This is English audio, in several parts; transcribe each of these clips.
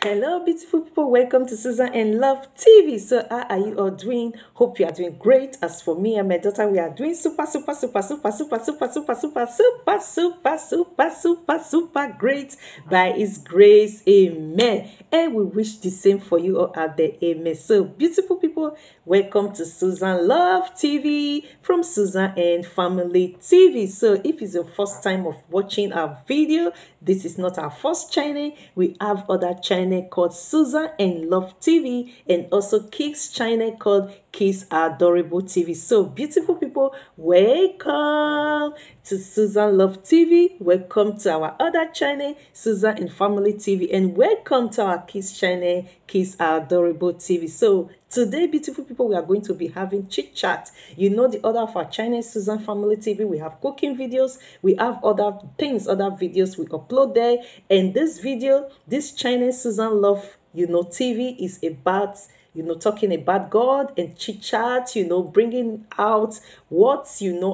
Hello, beautiful people. Welcome to Susan and Love TV. So, how are you all doing? Hope you are doing great. As for me and my daughter, we are doing super great by His grace. Amen. And we wish the same for you all out there. Amen. So, beautiful people, welcome to Susan Love TV from Susan and Family TV. So, if it's your first time of watching our video, this is not our first channel. We have other channel called Susan and Love TV and also Kids channel called Kids Adorable TV. So beautiful people, welcome to Susan Love TV. Welcome to our other channel, Susan and Family TV, and welcome to our Kids channel, Kids Adorable TV. So today, beautiful people, we are going to be having chit chat. You know the other of our channel, Susan Family TV. We have cooking videos. We have other things, other videos we upload there. And this video, this channel, Susan Love, TV, is about talking about God and chit chat, bringing out what,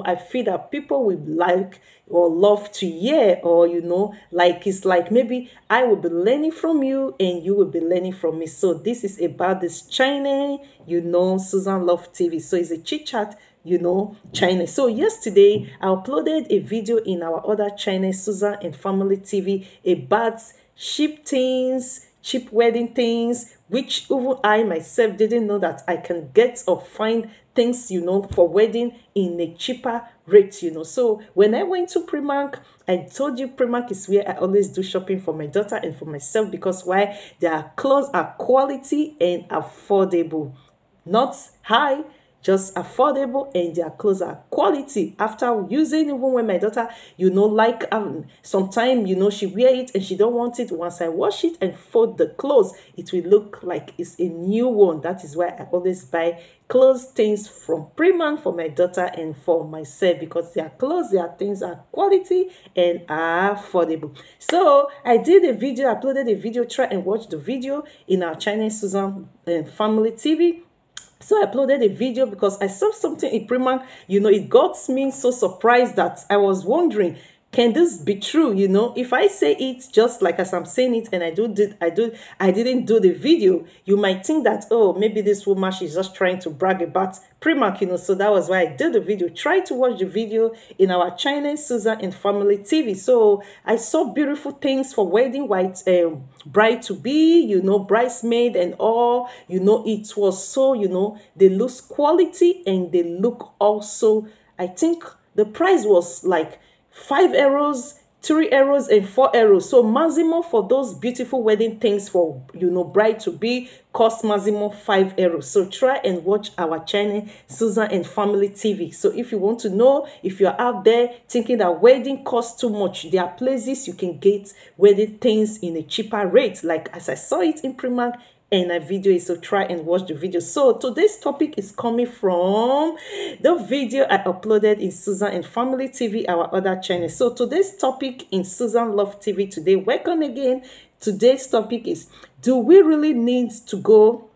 I feel that people would like or love to hear, or, it's like maybe I will be learning from you and you will be learning from me. So this is about this channel, Susan Love TV. So it's a chit chat, channel. So yesterday I uploaded a video in our other channel, Susan and Family TV, about cheap things, cheap wedding things, which even I myself didn't know that I can get or find things, for wedding in a cheaper rate, So when I went to Primark, I told you Primark is where I always do shopping for my daughter and for myself, because why? Their clothes are quality and affordable, not high, just affordable, and their clothes are quality. After using, even when my daughter, like sometimes, she wear it and she don't want it. Once I wash it and fold the clothes, it will look like it's a new one. That is why I always buy clothes things from Primark for my daughter and for myself, because their clothes, their things are quality and are affordable. So I did a video, uploaded a video. Try and watch the video in our channel, Susan Family TV. So I uploaded a video because I saw something in Primark, it got me so surprised that I was wondering, can this be true? If I say it just like as I'm saying it and I didn't do the video, you might think that, oh, maybe this woman, she's just trying to brag about Primark, so that was why I did the video. Try to watch the video in our channel, Susan and Family TV. So I saw beautiful things for wedding, white bride to be, bridesmaid and all, it was so, they look quality and they look also, I think the price was like 5 euros, 3 euros and 4 euros. So maximum for those beautiful wedding things for, bride to be, cost maximum 5 euros. So try and watch our channel, Susan and Family TV. So if you want to know, if you're out there thinking that wedding costs too much, there are places you can get wedding things in a cheaper rate, like as I saw it in Primark and a video is. So try and watch the video. So today's topic is coming from the video I uploaded in Susan and Family TV, our other channel. So today's topic in Susan Love TV today, welcome again. Today's topic is, do we really need to go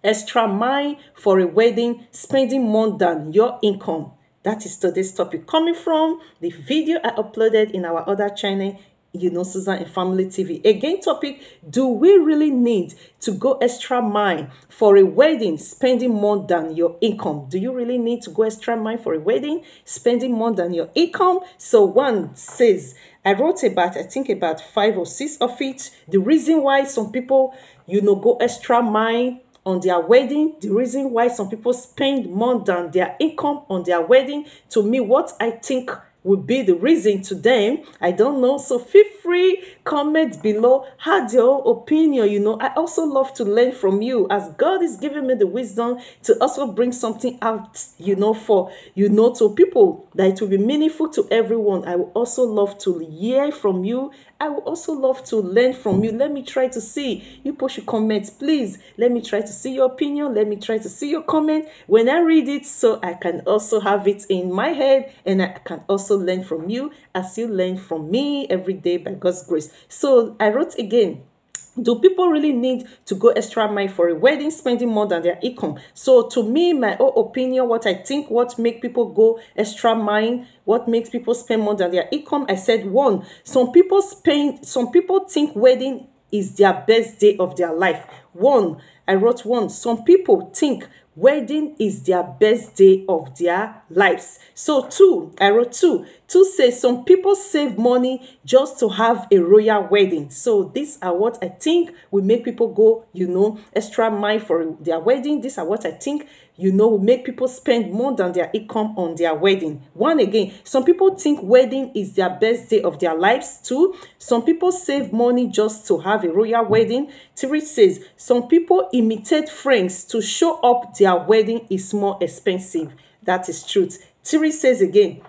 extra mile for a wedding, spending more than your income? That is today's topic, coming from the video I uploaded in our other channel, Susan and Family TV. Again, topic, do we really need to go extra mile for a wedding, spending more than your income? Do you really need to go extra mile for a wedding, spending more than your income? So one says, I wrote about, I think about 5 or 6 of it. The reason why some people, go extra mile on their wedding, the reason why some people spend more than their income on their wedding. To me, what I think would be the reason to them, I don't know. So feel free, comment below, have your own opinion. I also love to learn from you, as God is giving me the wisdom to also bring something out, for, to people, that it will be meaningful to everyone. I will also love to hear from you. I would also love to learn from you. Let me try to see. You push your comments, please. Let me try to see your opinion. Let me try to see your comment when I read it, so I can also have it in my head and I can also learn from you as you learn from me every day by God's grace. So I wrote again, do people really need to go extra mile for a wedding, spending more than their income? So to me, my own opinion, what I think, what make people go extra mile, what makes people spend more than their income, I said, one, some people think wedding is their best day of their life. One, I wrote one. Some people think wedding is their best day of their lives. So two, I wrote two. Two says some people save money just to have a royal wedding. So these are what I think will make people go, extra mile for their wedding. These are what I think, will make people spend more than their income on their wedding. One again, some people think wedding is their best day of their lives. Two, some people save money just to have a royal wedding. Three says some people imitate friends to show up their wedding is more expensive. That is truth. Three says again,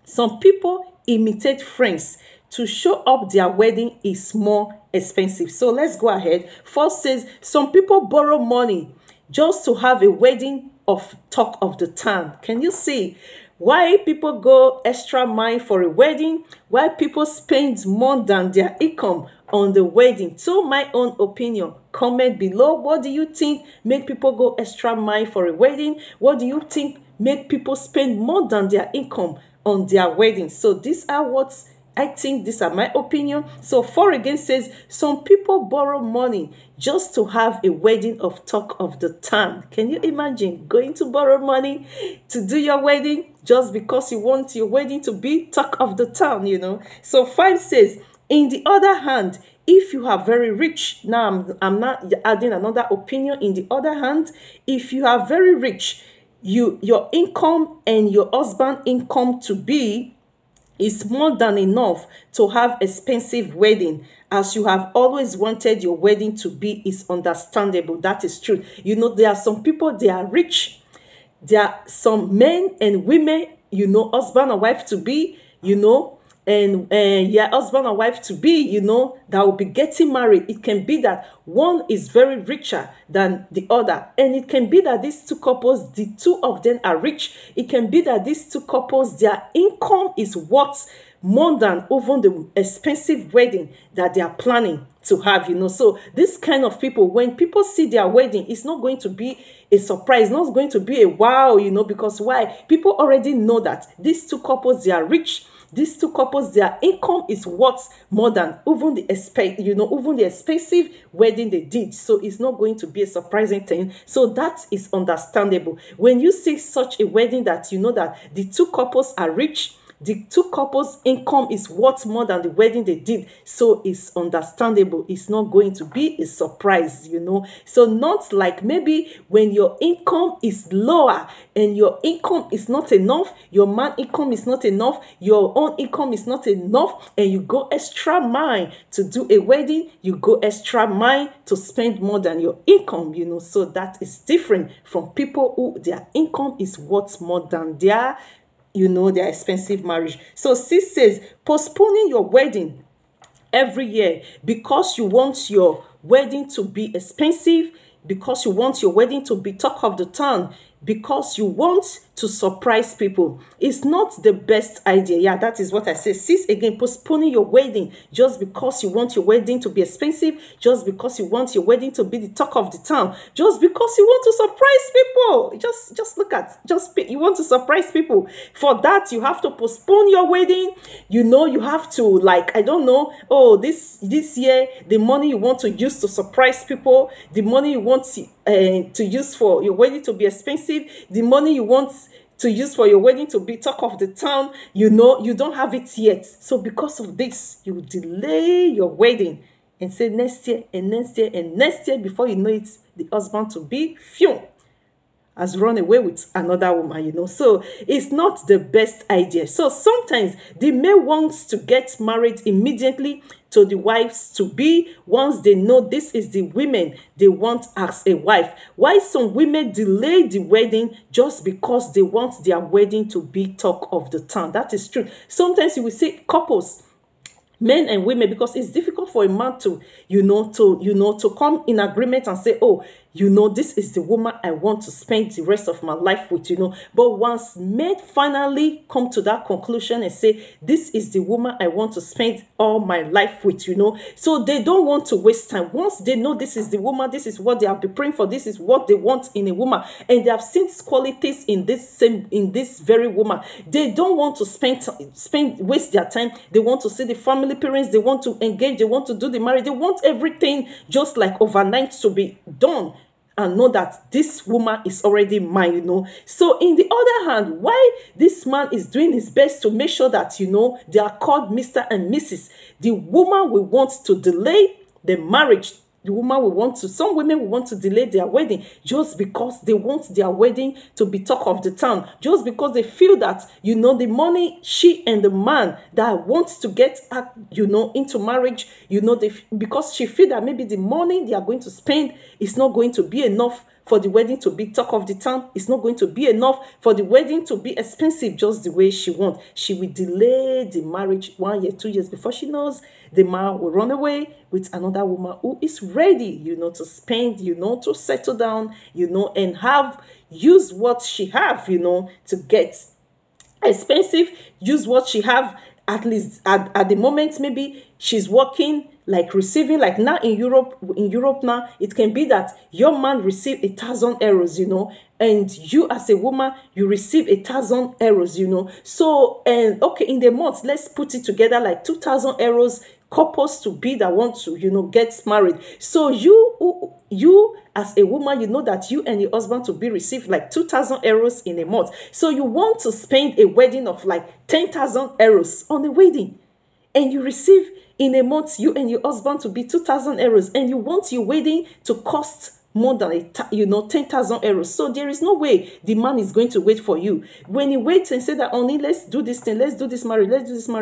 some people imitate friends to show up their wedding is more expensive. So let's go ahead. Four says some people borrow money just to have a wedding of talk of the town. Can you see why people go extra mile for a wedding? Why people spend more than their income on the wedding? So my own opinion, comment below. What do you think make people go extra mile for a wedding? What do you think make people spend more than their income on their wedding? So these are what I think, these are my opinion. So four again says some people borrow money just to have a wedding of talk of the town. Can you imagine going to borrow money to do your wedding just because you want your wedding to be talk of the town, So five says, in the other hand, if you are very rich, now I'm not adding another opinion. In the other hand, if you are very rich, your income and your husband income to be is more than enough to have expensive wedding, as you have always wanted your wedding to be, is understandable. That is true. There are some people, they are rich. There are some men and women, husband and wife to be, and husband and wife to be, that will be getting married. It can be that one is very richer than the other, and it can be that these two couples, the two of them are rich. It can be that these two couples, their income is worth more than even the expensive wedding that they are planning to have, So this kind of people, when people see their wedding, it's not going to be a surprise, not going to be a wow, because why? People already know that these two couples, they are rich. These two couples, their income is worth more than even the expensive wedding they did. So it's not going to be a surprising thing. So that is understandable. When you see such a wedding that that the two couples are rich, the two couples' income is worth more than the wedding they did. So it's understandable. It's not going to be a surprise, So not like maybe when your income is lower and your income is not enough, your man income is not enough, your own income is not enough, and you go extra mile to do a wedding, you go extra mile to spend more than your income, So that is different from people who their income is worth more than their their expensive marriage. So sis says, postponing your wedding every year because you want your wedding to be expensive, because you want your wedding to be talk of the town, because you want to surprise people, it's not the best idea. Yeah, that is what I say. Sis, again, postponing your wedding just because you want your wedding to be expensive, just because you want your wedding to be the talk of the town, just because you want to surprise people. Just look at, you want to surprise people. For that, you have to postpone your wedding. You have to, like, I don't know, oh, this year, the money you want to use to surprise people, the money you want to use for your wedding to be expensive, the money you want to use for your wedding to be talk of the town, you don't have it yet. So because of this, you will delay your wedding and say next year and next year and next year. Before you know it, the husband to be has run away with another woman, So it's not the best idea. So sometimes the men wants to get married immediately to the wives to be, once they know this is the women they want as a wife. Why some women delay the wedding just because they want their wedding to be talk of the town. That is true. Sometimes you will see couples, men and women, because it's difficult for a man to, to come in agreement and say, oh, this is the woman I want to spend the rest of my life with, But once men finally come to that conclusion and say, this is the woman I want to spend all my life with, So they don't want to waste time. Once they know this is the woman, this is what they have been praying for, this is what they want in a woman, and they have seen these qualities in this very woman, they don't want to waste their time. They want to see the family parents, they want to engage, they want to do the marriage, they want everything just like overnight to be done, and know that this woman is already mine, So in the other hand, why this man is doing his best to make sure that, they are called Mr. and Mrs. The woman will want to delay the marriage. The woman will want to, some women will want to delay their wedding just because they want their wedding to be talk of the town. Just because they feel that, the money she and the man that wants to get, into marriage, because she feel that maybe the money they are going to spend is not going to be enough for the wedding to be talk of the town. It's not going to be enough for the wedding to be expensive just the way she wants. She will delay the marriage 1 year, 2 years before she knows the man will run away with another woman who is ready, to spend, to settle down, and use what she have, to get expensive, use what she have, at least at the moment. Maybe she's working, like receiving, like now in Europe now, it can be that your man receive 1,000 euros, and you as a woman, you receive 1,000 euros, So, and okay, in the month, let's put it together like 2,000 euros couples to be that want to, get married. So you as a woman, that you and your husband to be receive like 2,000 euros in a month. So you want to spend a wedding of like 10,000 euros on a wedding, and you receive in a month, you and your husband to be 2,000 euros, and you want your wedding to cost more than 10,000 euros. So there is no way the man is going to wait for you. When he waits and say that, only let's do this thing, let's do this marriage,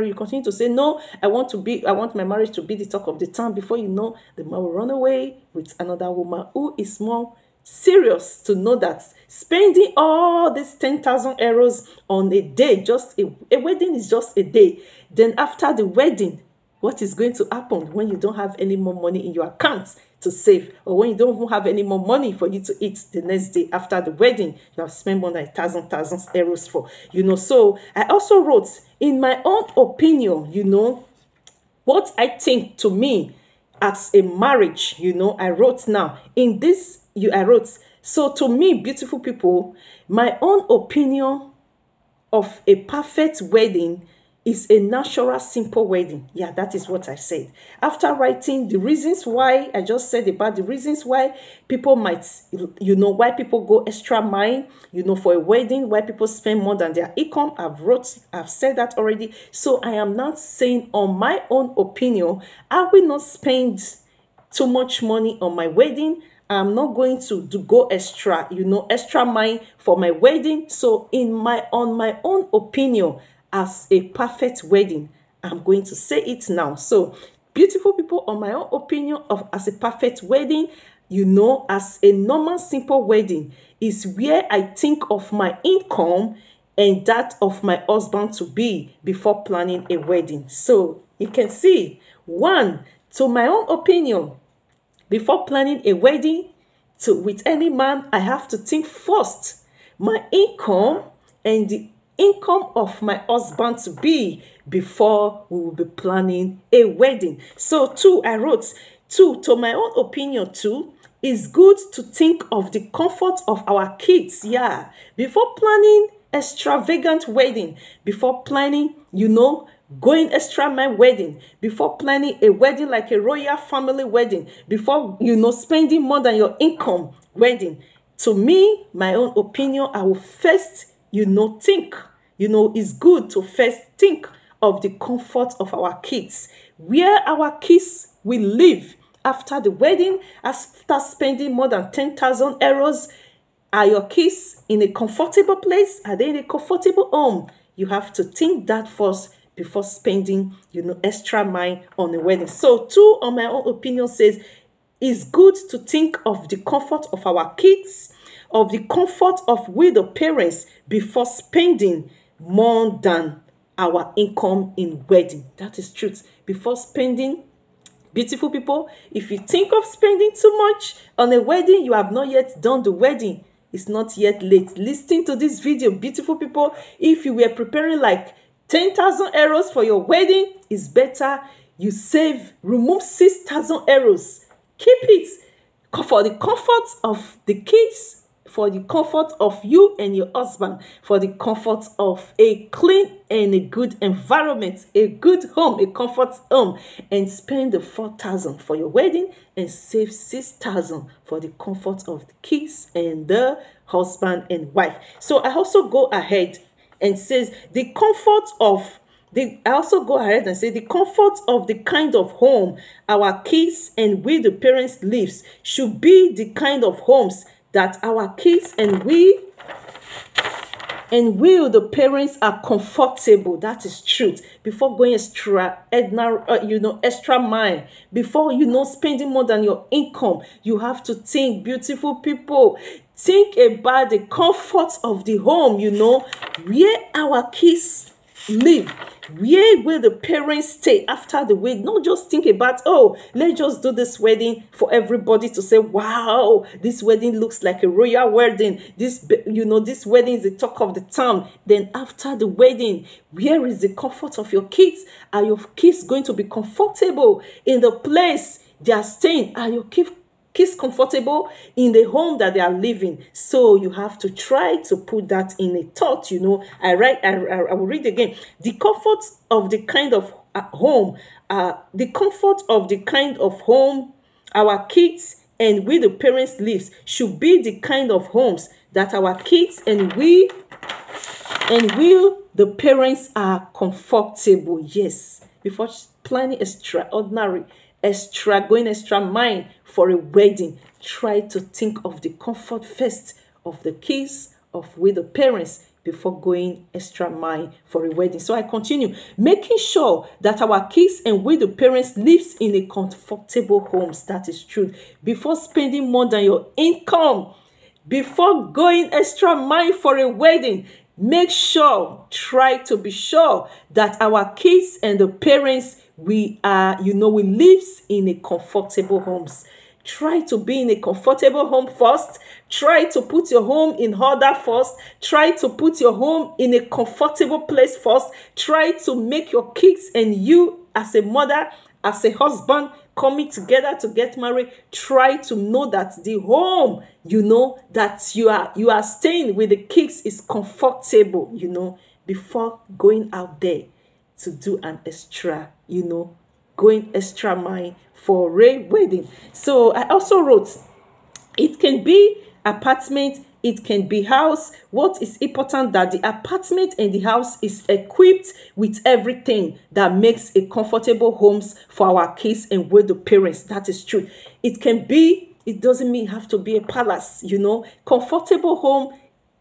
you continue to say, no, I want my marriage to be the talk of the town. Before you know, the man will run away with another woman who is more serious, to know that spending all this 10,000 euros on a day, just a wedding is just a day. Then after the wedding, what is going to happen when you don't have any more money in your account to save, or when you don't even have any more money for you to eat the next day after the wedding? You have spent more than 1,000 euros for, So I also wrote, in my own opinion, what I think to me as a marriage, I wrote now in this, I wrote, so to me, beautiful people, my own opinion of a perfect wedding is a natural, simple wedding. Yeah, that is what I said. After writing the reasons why, I just said about the reasons why people might, why people go extra mile, for a wedding, why people spend more than their income. I've said that already. So I am not saying, on my own opinion, I will not spend too much money on my wedding. I'm not going to go extra, extra mile for my wedding. So on my own opinion, as a perfect wedding, I'm going to say it now. So beautiful people, on my own opinion of as a perfect wedding, as a normal simple wedding is where I think of my income and that of my husband to be before planning a wedding. So you can see, one, to my own opinion, before planning a wedding with any man, I have to think first my income and the income of my husband to be before we will be planning a wedding. So two, I wrote, two, to my own opinion, two, it's good to think of the comfort of our kids. Yeah, before planning extravagant wedding, before planning, going extra mile wedding, before planning a wedding like a royal family wedding, before, spending more than your income wedding. To me, my own opinion, I will first, think, it's good to first think of the comfort of our kids, where our kids will live after the wedding, after spending more than 10,000 euros. Are your kids in a comfortable place? Are they in a comfortable home? You have to think that first before spending, extra mile on a wedding. So two, on my own opinion, says it's good to think of the comfort of our kids, of the comfort of we the parents, before spending more than our income in wedding. That is truth. Before spending Beautiful people, if you think of spending too much on a wedding, you have not yet done the wedding. It's not yet late. Listen to this video, beautiful people. If you were preparing like 10,000 euros for your wedding, it's better you save, remove 6,000 euros. Keep it for the comfort of the kids, for the comfort of you and your husband, for the comfort of a clean and a good environment, a good home, a comfort home, and spend the 4,000 for your wedding and save 6,000 for the comfort of the kids and the husband and wife. So I also go ahead and says the comfort of the comfort of the kind of home our kids and we the parents lives should be the kind of homes that our kids and we the parents are comfortable. That is truth. Before going extra mile, before spending more than your income, you have to think, beautiful people. Think about the comfort of the home, where our kids live. Where will the parents stay after the wedding? Not just think about, oh, let's just do this wedding for everybody to say, wow, this wedding looks like a royal wedding. This wedding is the talk of the town. Then after the wedding, where is the comfort of your kids? Are your kids going to be comfortable in the place they are staying? Are your kids comfortable in the home that they are living? So you have to try to put that in a thought. I will read again. The comfort of the kind of home, our kids and we the parents lives should be the kind of homes that our kids and we the parents are comfortable. Yes, before planning going extra mile for a wedding, try to think of the comfort first of the kids, of we the parents, before going extra mile for a wedding. So I continue, making sure that our kids and we the parents lives in a comfortable homes. That is true. Before spending more than your income, before going extra mile for a wedding, try to be sure that our kids and the parents we lives in a comfortable homes. Try to be in a comfortable home first. Try to put your home in order first. Try to put your home in a comfortable place first. Try to make your kids and you as a mother, as a husband, coming together to get married, try to know that the home, that you are staying with the kids is comfortable, before going out there to do an extra, going extra mile for a wedding. So I also wrote, it can be apartment, it can be house. What is important that the apartment and the house is equipped with everything that makes a comfortable homes for our kids and with the parents. That is true. It doesn't mean it have to be a palace, Comfortable home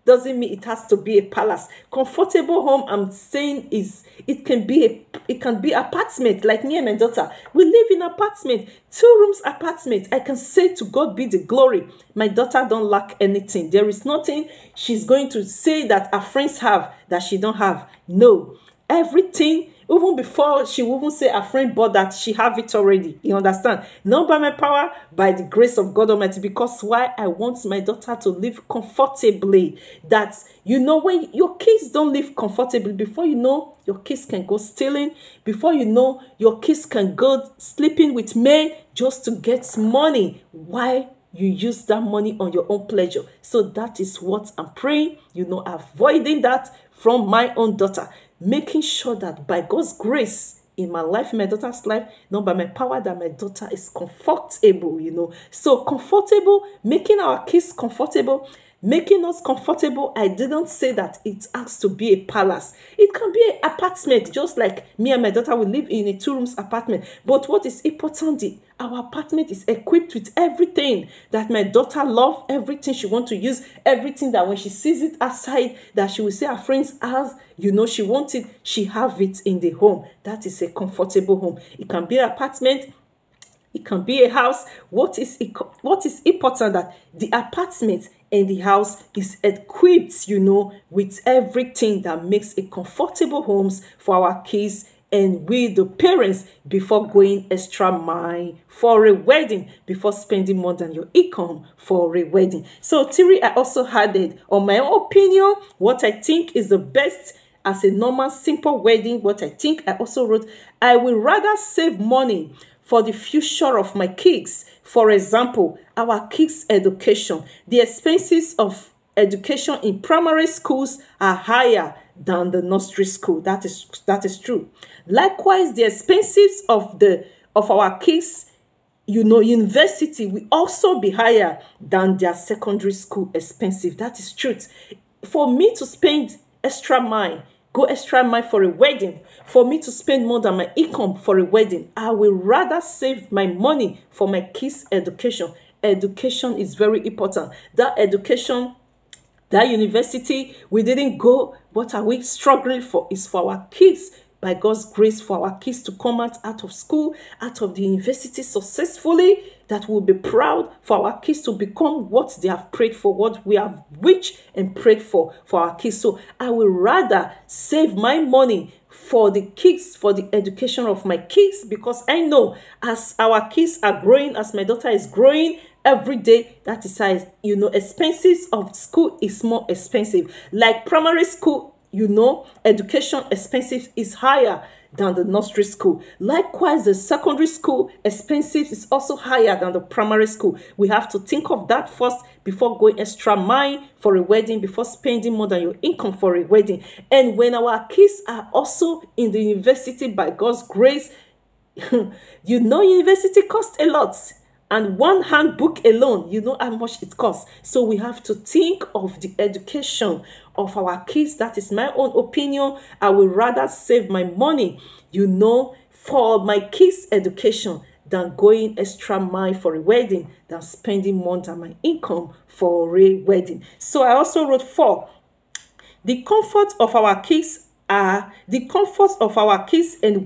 doesn't mean it has to be a palace. Comfortable home, I'm saying, it can be apartment. Like me and my daughter, we live in apartment, 2 rooms apartment. I can say to God be the glory. My daughter don't lack anything. There is nothing she's going to say that her friends have that she don't have. No, everything. Even before she will even say a friend bought that, she have it already. You understand? Not by my power, by the grace of God Almighty. Because why? I want my daughter to live comfortably. That, when your kids don't live comfortably, before your kids can go stealing. Before your kids can go sleeping with men just to get money. Why? You use that money on your own pleasure. So that is what I'm praying, avoiding that from my own daughter. Making sure that by God's grace in my life, in my daughter's life, not by my power, that my daughter is comfortable, So comfortable, making our kids comfortable, making us comfortable. I didn't say that it has to be a palace. It can be an apartment, just like me and my daughter will live in a 2 rooms apartment. But what is important, our apartment is equipped with everything that my daughter loves, everything she wants to use, everything that when she sees it outside, that she will say her friends have, she wants it, she have it in the home. That is a comfortable home. It can be an apartment, it can be a house. What is important that the apartment and the house is equipped, with everything that makes a comfortable homes for our kids and we the parents before going extra mile for a wedding, before spending more than your income for a wedding. So Tiri, I also added on my own opinion what I think is the best as a normal simple wedding. What I think, I also wrote, I will rather save money for the future of my kids. For example, our kids' education. The expenses of education in primary schools are higher than the nursery school. That is true. Likewise, the expenses of our kids, university will also be higher than their secondary school expensive. That is truth. For me to spend extra mile, go extra mile for a wedding, for me to spend more than my income for a wedding, I will rather save my money for my kids' education. Education is very important. That education, that university, we didn't go. What are we struggling for? Is for our kids. By God's grace, for our kids to come out of school, out of the university successfully, that we'll be proud, for our kids to become what they have prayed for, what we have wished and prayed for our kids. So I will rather save my money for the kids, for the education of my kids, because I know as our kids are growing, as my daughter is growing every day, that is how, expenses of school is more expensive. Like primary school, education expensive is higher than the nursery school. Likewise, the secondary school expensive is also higher than the primary school. We have to think of that first before going extra mile for a wedding, before spending more than your income for a wedding. And when our kids are also in the university, by God's grace, university costs a lot. And one handbook alone, how much it costs. So we have to think of the education of our kids. That is my own opinion. I would rather save my money, for my kids' education than going extra mile for a wedding, than spending more than my income for a wedding. So I also wrote 4. The comfort of our kids and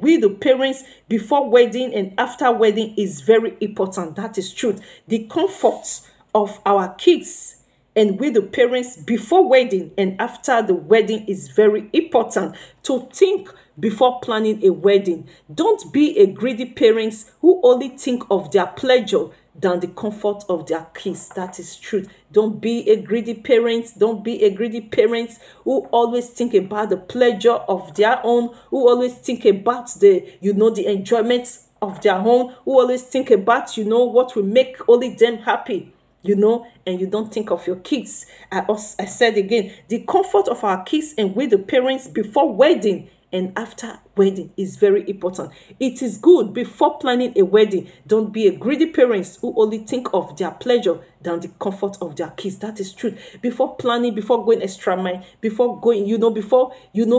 we the parents before wedding and after wedding is very important. That is truth. The comfort of our kids and we the parents before wedding and after the wedding is very important. To think before planning a wedding. Don't be a greedy parents who only think of their pleasure than the comfort of their kids. That is truth. Don't be a greedy parent. Don't be a greedy parent who always think about the pleasure of their own, who always think about the enjoyment of their own, who always think about, what will make only them happy, and you don't think of your kids. I said again, the comfort of our kids and with the parents before wedding and after wedding is very important. It is good before planning a wedding. Don't be a greedy parents who only think of their pleasure than the comfort of their kids. That is truth. Before planning, before going extra mile, before going,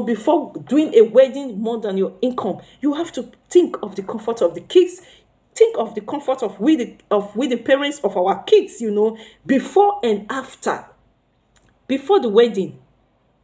before doing a wedding more than your income, you have to think of the comfort of the kids. Think of the comfort of we the parents of our kids, before and after. Before the wedding,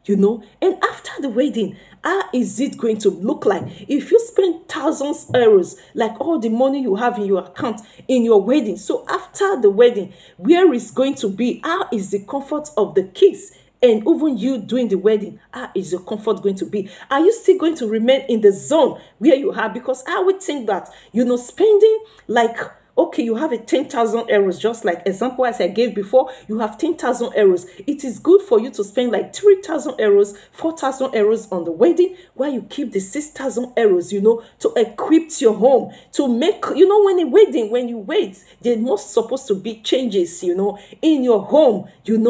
and after the wedding, how is it going to look like? If you spend thousands of euros, like all the money you have in your account in your wedding, so after the wedding, where is going to be? How is the comfort of the kids? And even you doing the wedding, how is your comfort going to be? Are you still going to remain in the zone where you are? Because I would think that, spending like, okay, you have a 10,000 euros, just like example as I gave before, you have 10,000 euros. It is good for you to spend like 3,000 euros, 4,000 euros on the wedding, while you keep the 6,000 euros, to equip your home, to make, when you wait, there must supposed to be changes, in your home,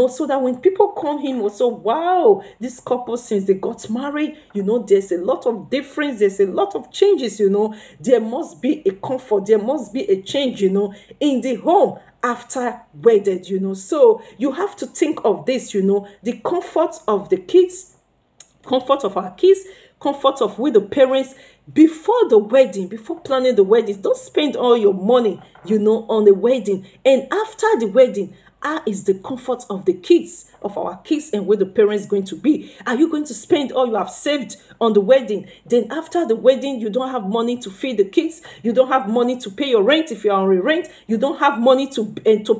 so that when people come in, also, wow, this couple, since they got married, there's a lot of difference, there's a lot of changes, there must be a comfort, there must be a change, in the home after wedded, so you have to think of this, the comfort of the kids, comfort of our kids, comfort of with the parents before the wedding, before planning the wedding. Don't spend all your money, on the wedding, and after the wedding, how is the comfort of the kids, of our kids, and where the parents going to be? Are you going to spend all you have saved on the wedding? Then after the wedding, you don't have money to feed the kids. You don't have money to pay your rent if you are on rent. You don't have money to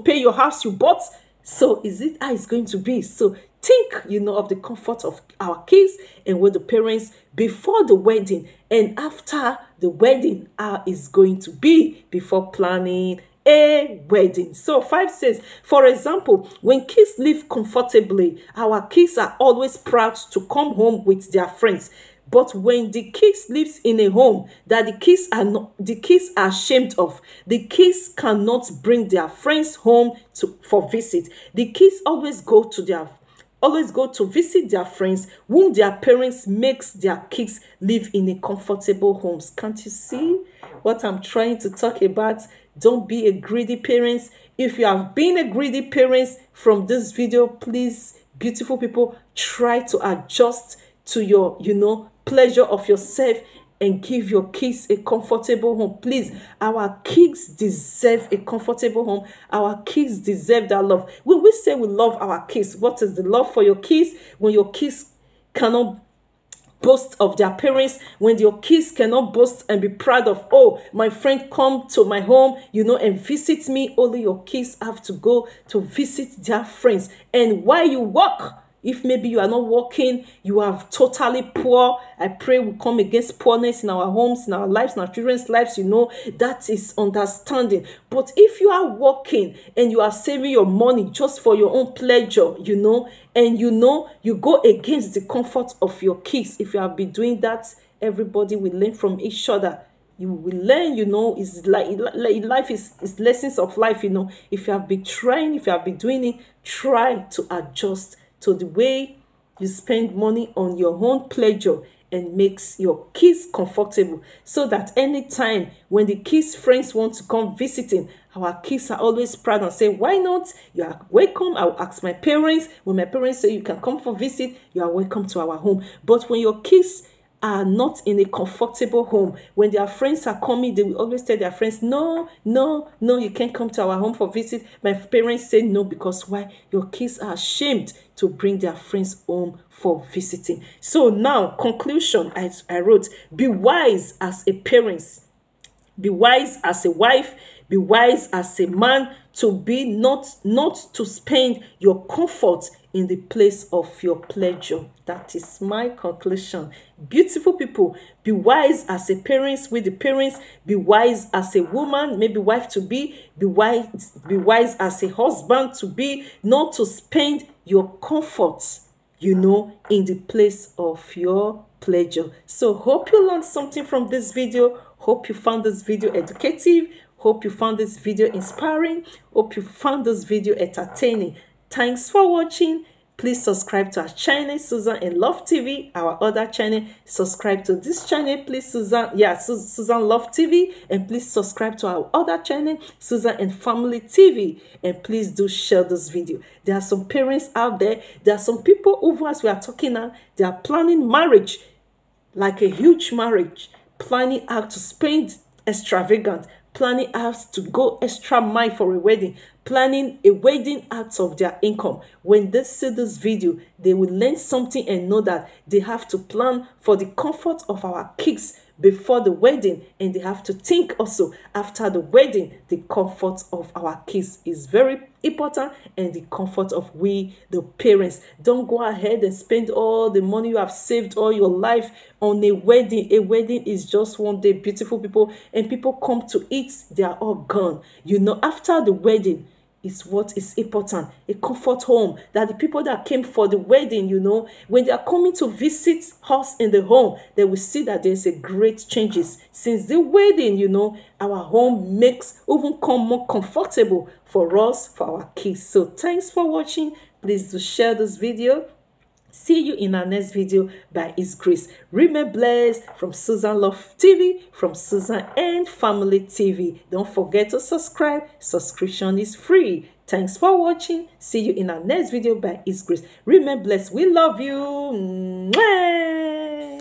pay your house you bought. So is it how it's going to be? So think, of the comfort of our kids and with the parents before the wedding and after the wedding, how it's going to be before planning a wedding. So 5 says, for example, when kids live comfortably, our kids are always proud to come home with their friends. But when the kids lives in a home that the kids are ashamed of, the kids cannot bring their friends home for visit. The kids always go to visit their friends whom their parents makes their kids live in a comfortable homes. Can't you see what I'm trying to talk about? Don't be a greedy parent. If you have been a greedy parent from this video, please, beautiful people, try to adjust to your, pleasure of yourself and give your kids a comfortable home. Please, our kids deserve a comfortable home. Our kids deserve that love. When we say we love our kids, what is the love for your kids? When your kids cannot boast of their parents, when your kids cannot boast and be proud of, oh, my friend come to my home, and visit me. Only your kids have to go to visit their friends. And while you work, if maybe you are not working, you are totally poor, I pray we come against poorness in our homes, in our lives, in our children's lives, that is understanding. But if you are working and you are saving your money just for your own pleasure, and you go against the comfort of your kids, if you have been doing that, everybody will learn from each other. You will learn, it's like life is lessons of life, If you have been trying, if you have been doing it, try to adjust to the way you spend money on your own pleasure and makes your kids comfortable, so that anytime when the kids' friends want to come visiting, our kids are always proud and say, why not? You are welcome. I'll ask my parents. When my parents say you can come for visit, you are welcome to our home. But when your kids are not in a comfortable home, when their friends are coming, they will always tell their friends, no, you can't come to our home for visit. My parents say no, because why? Your kids are ashamed to bring their friends home for visiting. So now, conclusion, I wrote, be wise as a parent, be wise as a wife, be wise as a man, to be not to spend your comfort in the place of your pleasure. That is my conclusion. Beautiful people, be wise as a parent with the parents, be wise as a woman, maybe wife to be wise as a husband to be, not to spend your comfort, in the place of your pleasure. So hope you learned something from this video. Hope you found this video educative. Hope you found this video inspiring. Hope you found this video entertaining. Thanks for watching. Please subscribe to our channel, Susan and Love TV. Our other channel, subscribe to this channel, please, Susan Love TV. And please subscribe to our other channel, Susan and Family TV. And please do share this video. There are some parents out there. There are some people who, as we are talking now, they are planning marriage, like a huge marriage, planning how to spend extravagant, planning out to go extra mile for a wedding, planning a wedding out of their income. When they see this video, they will learn something and know that they have to plan for the comfort of our kids before the wedding, and they have to think also after the wedding. The comfort of our kids is very important, and the comfort of we, the parents. Don't go ahead and spend all the money you have saved all your life on a wedding. A wedding is just one day, beautiful people, and people come to eat, they are all gone. After the wedding is what is important, a comfort home, that the people that came for the wedding, when they are coming to visit us in the home, they will see that there's a great changes since the wedding. Our home makes even come more comfortable for us, for our kids. So thanks for watching. Please do share this video. See you in our next video by His grace. Remain blessed from Susan Love TV, from Susan and Family TV. Don't forget to subscribe. Subscription is free. Thanks for watching. See you in our next video by His grace. Remain blessed. We love you. Mwah!